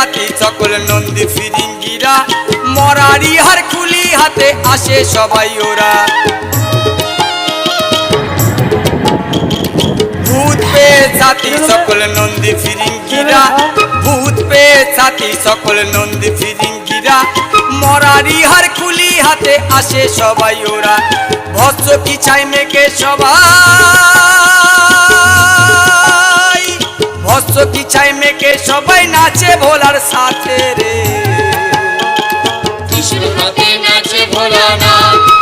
জাতি সকল নন্দী ফিরিঙ্গিরা মরারি হার খুলি হাতে আসে সবাই ওরা ভূত পেয়ে জাতি সকল নন্দী ফিরিঙ্গিরা ভূত পেয়ে জাতি সকল নন্দী ফিরিঙ্গিরা মরারি হার খুলি হাতে আসে সবাই ওরা ভস্য কি চাই মেকে সবাই ভস্য কি চাই মেকে সবাই নাচে ভোলার সাথে রে ত্রিশূল হাতে নাচে ভোলানাথ